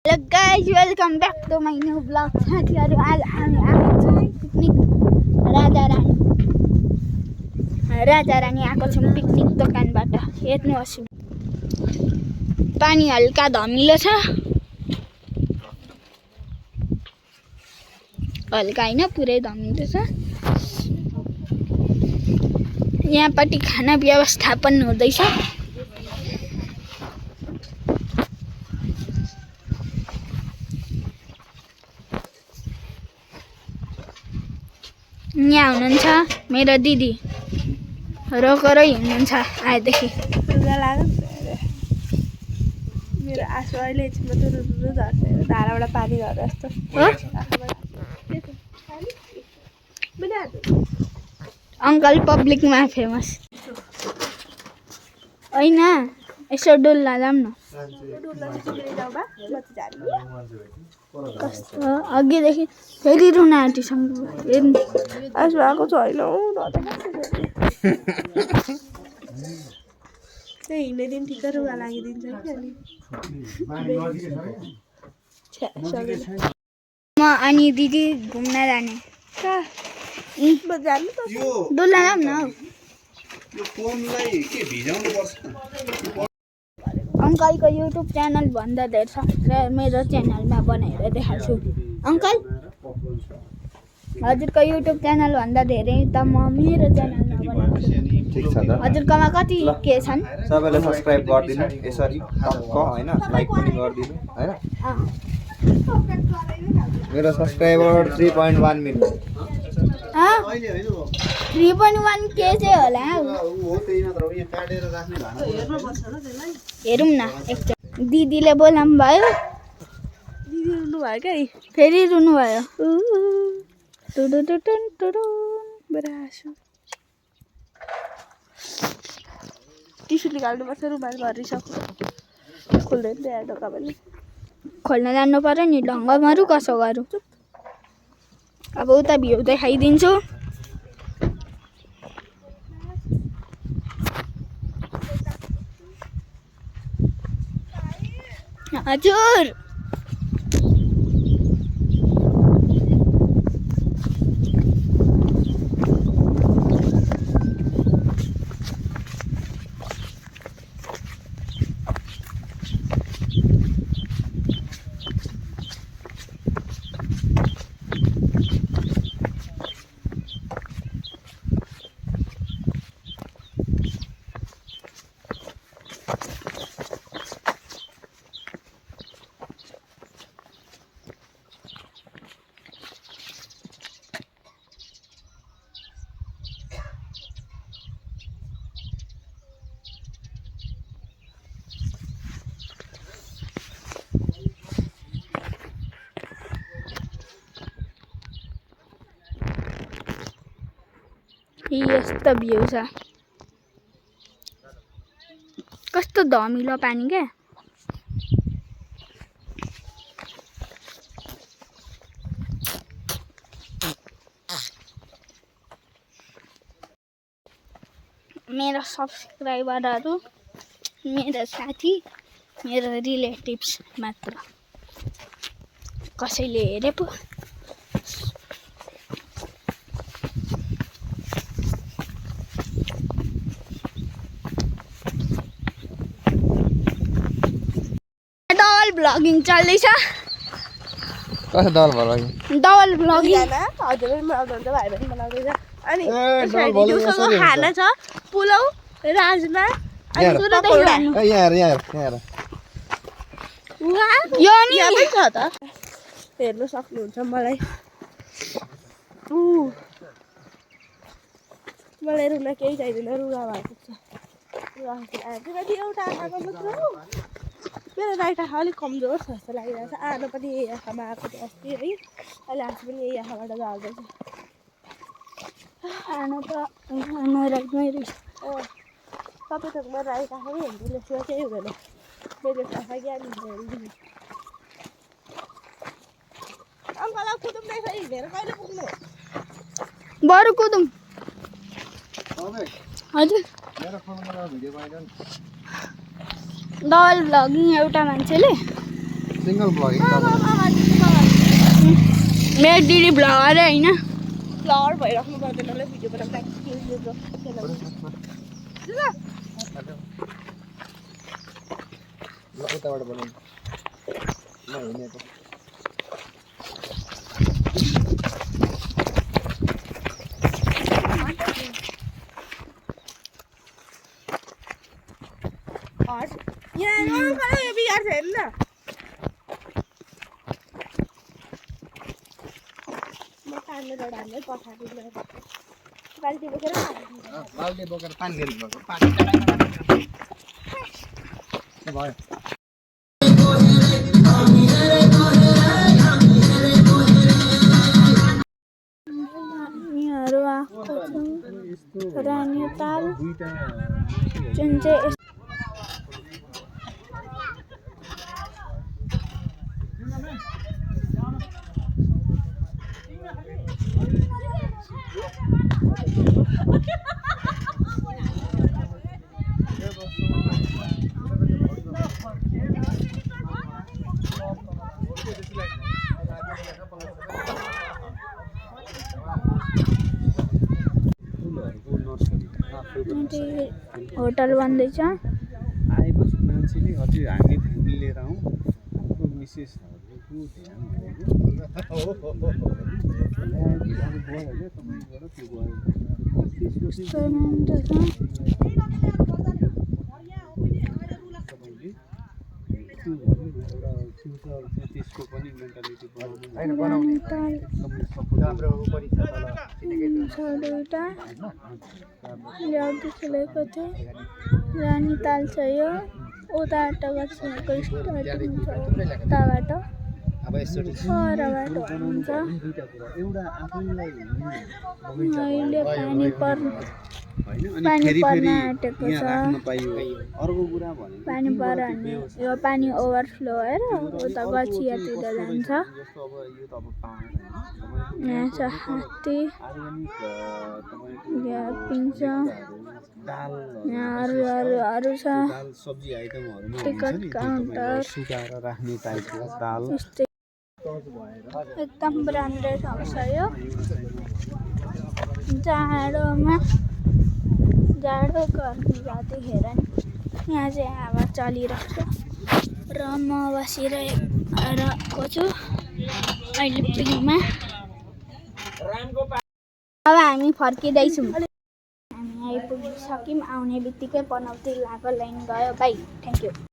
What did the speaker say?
Hello guys, welcome back to my new vlog. साथीहरु आज हामी आएको छौं पिकनिक राजा रानी आएको छौं पिकनिक दोकानबाट। हेर्नुहोस् पानी हल्का धमिलो छ, हल्का हैन पुरै धमिलो छ। यहाँपट्टि खाना व्यवस्थापन हुँदैछ। यहाँ हुनुहुन्छ मेरो दिदी रोकरै हुनुहुन्छ आएदेखि। मेरो आँसु अहिले एकछिनमा तुरुरु झर्छ, धाराबाट पानी झरे जस्तो हो। अङ्कल पब्लिकमा फेमस होइन, यसो डुल्न जाऊँ न। कस्तो अघिदेखि फेरि रुन आँटिसक्नु आँसु आएको छैन हौ। त्यही हिँड्ने दिन ठिक्क रुगा लागिदिन्छ कि म अनि दिदी घुम्न जाने। जानु त डुल्न जाऊँ न। अङ्कलको युट्युब च्यानल भन्दा धेरै सब्सक्राइबर मेरो च्यानलमा बनाएर देखाउँछु। अङ्कल हजुरको युट्युब च्यानल भन्दा धेरै त म मेरो च्यानलमा बनाउँछु। ठीक छ त। हजुरकोमा कति के छन्? सबैले सब्स्क्राइब गरिदिनु यसरी टक्क हैन, लाइक पनि गरिदिनु हैन। मेरो सब्स्क्राइबर 3.1 मिलियन। 3.1 के चाहिँ होला? हेरौँ न एकचोटि। दिदीले बोलाउनु भयो, दिदी रुनु भयो क्या फेरि रुनु भयो। मेरो आँसु। टिस्यु निकाल्नुपर्छ, रुमाल भरिसक्यो। खोल्दैन त्यहाँ ढोका पनि। खोल्न जानु पर्यो नि, ढङ्ग मारौँ कसो गरौँ। अब उता भ्यू देखाइदिन्छु। हजुर यस्तो भ्यू छ, कस्तो धमिलो पानी क्या। मेरो सब्सक्राइबरहरू मेरो साथी, मेरो रिलेटिभ्स मात्र, कसैले हेरे पो। ब्लगिङ चल्दैछ। कस्तो दल भयो डबल ब्लगिङ। हजुर पनि बनाउँनुहुन्छ, भाइ पनि बनाउँदैछ। अनि डबल भयो दिउँसोको खाना छ पुलाउ, राजमा, अनि यहाँ पकौडा। यहाँ यो नि यहाँ पनि छ त, हेर्नु सक्नुहुन्छ मलाई। मलाई रुन केही चाहिँदैन, रुगा भएको छ। किनकि एउटा आँखाको मात्र हो, मेरो राइट आँखा अलिक कमजोर छ जस्तो लागिरहेको छ। आनो पनि यही आँखामा आएको थियो अस्ति है, अहिले आँसु पनि यही आँखाबाट झर्दैछ। आनो त राइटमै रहेछ। तपाईँ त मेरो राइट आँखा नै हेर्नु, लेफ्टमा केही हुँदैन। मेरो लेफ्ट आँखा ज्ञान हेरिदिनु। अङ्कल अब कुदुम्दैछ, हिँडेर कहिले पुग्नु? बरु कुदौँ। हजुर डबल भ्लगिङ एउटा मान्छेले सिंगल ब्लगिङ मेरो दिदी भ्लगर होइन फ्लवर भइराख्नु पर्दैन होला भिडियो बनाउँदा उताबाट बनाउनु म हिँडेको यहाँ नौलो खाना यो बिगार छ हेर्नु न म काट्ने डढाल्दै पठाइदिनु बाल्टी बोकेर बाल्टी बोकेर पानी लिनु भएको भयो हामीहरू आएको छौँ रानीताल जुन चाहिँ होटल बन्दैछ आएपछि मान्छेले अझै हामी फ्यामिली लिएर आउँ आफ्नो मिसेसहरूको ध्यान त्यसको पनि मेन्टालिटी ल्याउँदै खेलेको थियो रानीताल छ यो उताबाट गएको स्टार्टिङ छ उताबाट परबाट हुन्छ अहिले पानी पर्न आँटेको छ पानी पर्यो भने यो पानी ओभरफ्लो भएर उता गछियातिर जान्छ यहाँ छ हात्ती यहाँ पिन्छ यहाँ अरू छ टिकट काउन्टर राख्ने टाइपको दाल एकदम ब्रान्डेड आउँछ यो जाडोमा जाडो गर्मी जाँदैखेर नि यहाँ चाहिँ हावा चलिरहेको छ र म बसिरहेको छु अहिले पिङमा अब हामी फर्किँदैछौँ हामी आइपुगिसक्यौँ आउने बित्तिकै पनौती लाग्यो लाइन गयो बाई थ्याङ्क यू